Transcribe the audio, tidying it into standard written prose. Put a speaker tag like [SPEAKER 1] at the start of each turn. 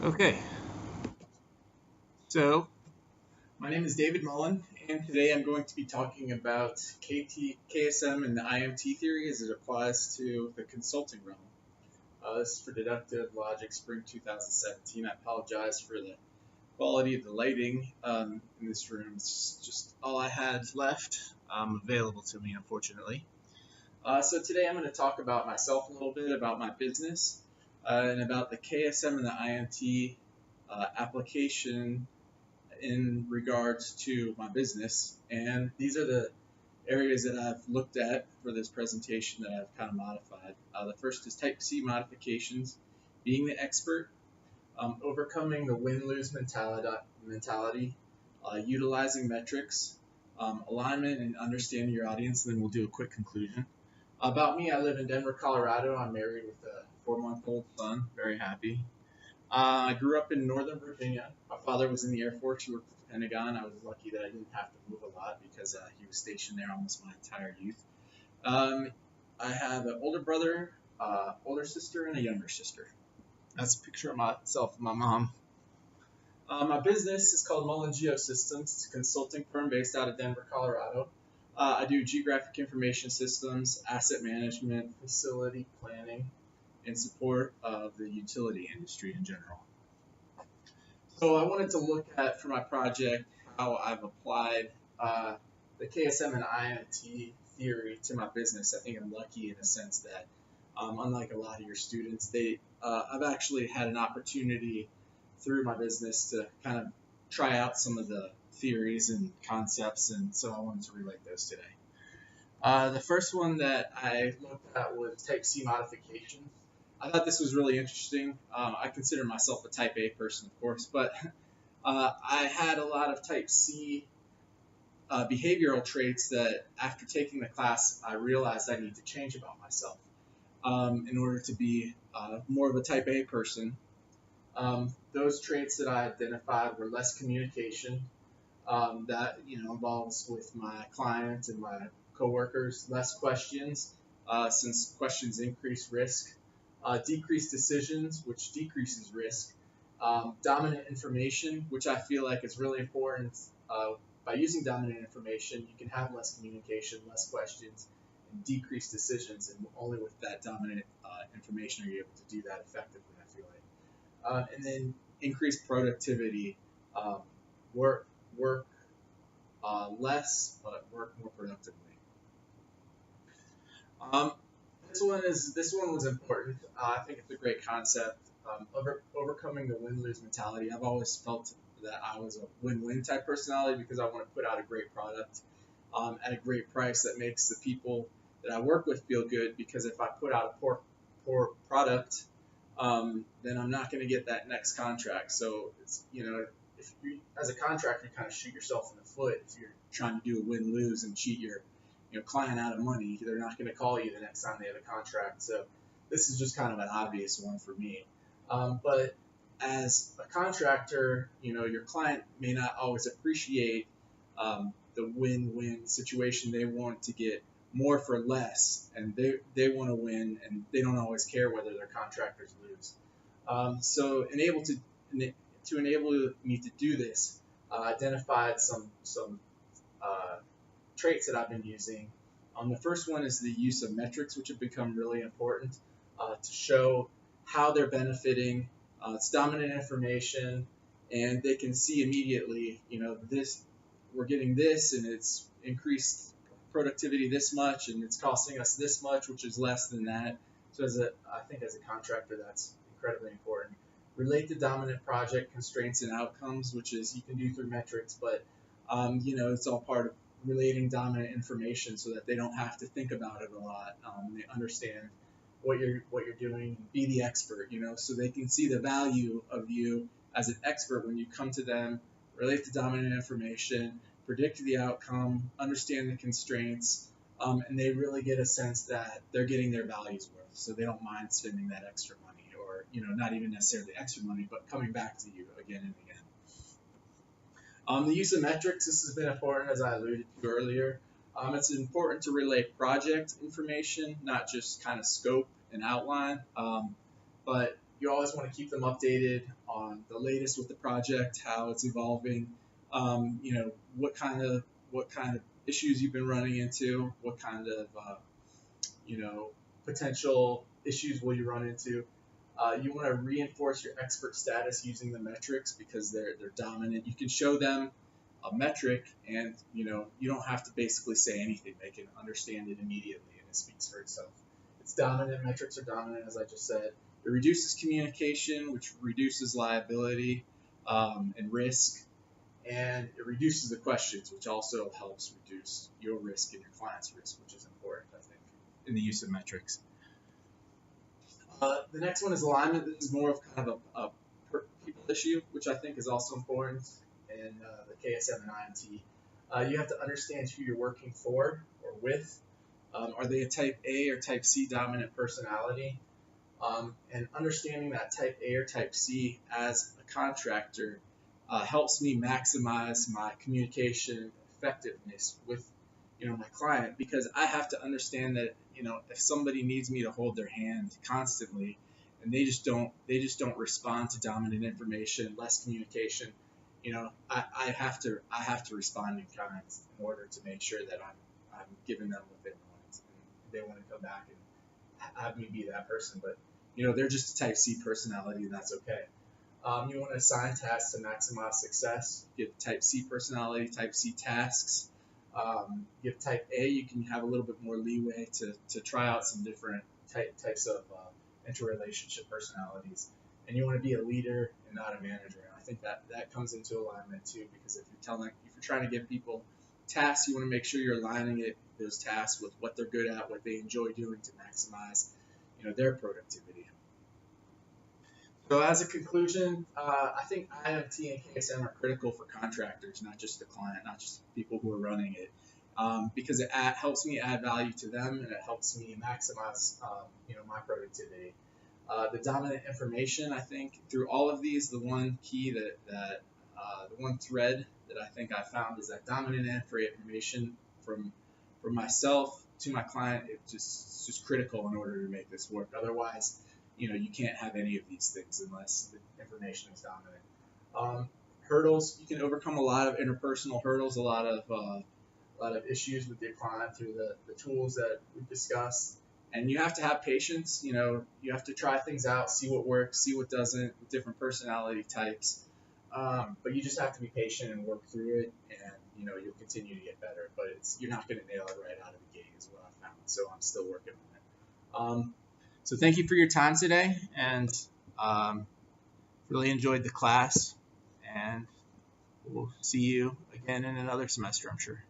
[SPEAKER 1] Okay, so my name is David Mullen, and today I'm going to be talking about KSM, and the IMT theory as it applies to the consulting realm. This is for Deductive Logic Spring 2017. I apologize for the quality of the lighting in this room. It's just all I had left available to me, unfortunately. So today I'm going to talk about myself a little bit, about my business, and about the KSM and the IMT application in regards to my business. And these are the areas that I've looked at for this presentation that I've kind of modified. The first is type C modifications, being the expert, overcoming the win-lose mentality, utilizing metrics, alignment and understanding your audience, and then we'll do a quick conclusion. About me, I live in Denver, Colorado. I'm married with a 4-month-old son, very happy. I grew up in Northern Virginia. My father was in the Air Force. He worked at the Pentagon. I was lucky that I didn't have to move a lot because he was stationed there almost my entire youth. I have an older brother, older sister, and a younger sister. That's a picture of myself and my mom. My business is called Mullen Geosystems. It's a consulting firm based out of Denver, Colorado. I do geographic information systems, asset management, facility planning, and support of the utility industry in general. So I wanted to look at, for my project, how I've applied the KSM and IMT theory to my business. I think I'm lucky in a sense that, unlike a lot of your students, I've actually had an opportunity through my business to kind of try out some of the theories and concepts, and so I wanted to relate those today. The first one that I looked at was type C modifications. I thought this was really interesting. I consider myself a type A person, of course, but I had a lot of type C behavioral traits that after taking the class, I realized I need to change about myself in order to be more of a type A person. Those traits that I identified were less communication, that involves with my clients and my coworkers, less questions, since questions increase risk, decreased decisions, which decreases risk, dominant information, which I feel like is really important. By using dominant information, you can have less communication, less questions, and decreased decisions, and only with that dominant information are you able to do that effectively, I feel like. And then increased productivity, work less, but work more productively. Um, this one was important. I think it's a great concept. Overcoming the win-lose mentality. I've always felt that I was a win-win type personality because I want to put out a great product at a great price that makes the people that I work with feel good. Because if I put out a poor product, then I'm not going to get that next contract. So it's, if you, as a contractor, you kind of shoot yourself in the foot if you're trying to do a win-lose and cheat your client out of money. They're not going to call you the next time they have a contract. So this is just kind of an obvious one for me. But as a contractor, your client may not always appreciate the win-win situation. They want to get more for less, and they want to win, and they don't always care whether their contractors lose. So enable me to do this, identified some traits that I've been using. The first one is the use of metrics, which have become really important to show how they're benefiting. It's dominant information, and they can see immediately, this, we're getting this, and it's increased productivity this much, and it's costing us this much, which is less than that. So I think as a contractor, that's incredibly important. Relate to dominant project constraints and outcomes, which is you can do through metrics, but it's all part of relating dominant information so that they don't have to think about it a lot. They understand what you're doing, be the expert, so they can see the value of you as an expert when you come to them, relate to dominant information, predict the outcome, understand the constraints, and they really get a sense that they're getting their values worth, so they don't mind spending that extra money, or not even necessarily extra money, but coming back to you again and again. The use of metrics, this has been important, as I alluded to earlier. It's important to relay project information, not just kind of scope and outline, but You always want to keep them updated on the latest with the project, how it's evolving, what kind of issues you've been running into, what kind of potential issues will you run into. You want to reinforce your expert status using the metrics because they're dominant. You can show them a metric, and you don't have to basically say anything. They can understand it immediately, and it speaks for itself. It's dominant. Metrics are dominant, as I just said. It reduces communication, which reduces liability and risk, and it reduces the questions, which also helps reduce your risk and your client's risk, which is important, I think, in the use of metrics. The next one is alignment. This is more of kind of a people issue, which I think is also important in the KSM and IMT. You have to understand who you're working for or with. Are they a type A or type C dominant personality? And understanding that type A or type C as a contractor helps me maximize my communication effectiveness with my client, because I have to understand that if somebody needs me to hold their hand constantly and they just don't respond to dominant information, less communication, I have to respond in kind in order to make sure that I'm giving them what they want, and they want to come back and have me be that person. But they're just a type C personality, and that's okay. You want to assign tasks to maximize success. Give type C personality type C tasks. Give type A, you can have a little bit more leeway to try out some different types of interrelationship personalities. And you want to be a leader and not a manager. And I think that comes into alignment too, because if you're trying to give people tasks, you want to make sure you're aligning those tasks with what they're good at, what they enjoy doing to maximize their productivity. So as a conclusion, I think IMT and KSM are critical for contractors, not just the client, not just people who are running it, because it helps me add value to them, and it helps me maximize my productivity. The dominant information, I think, through all of these, the one key the one thread that I think I found is that dominant information from myself to my client. It's just critical in order to make this work. Otherwise, you can't have any of these things unless the information is dominant. Hurdles, you can overcome a lot of interpersonal hurdles, a lot of issues with your client through the tools that we've discussed. And you have to have patience. You have to try things out, see what works, see what doesn't, with different personality types. But you just have to be patient and work through it, and you'll continue to get better. But you're not going to nail it right out of the gate, is what I found. So I'm still working on it. So thank you for your time today, and really enjoyed the class, and we'll see you again in another semester, I'm sure.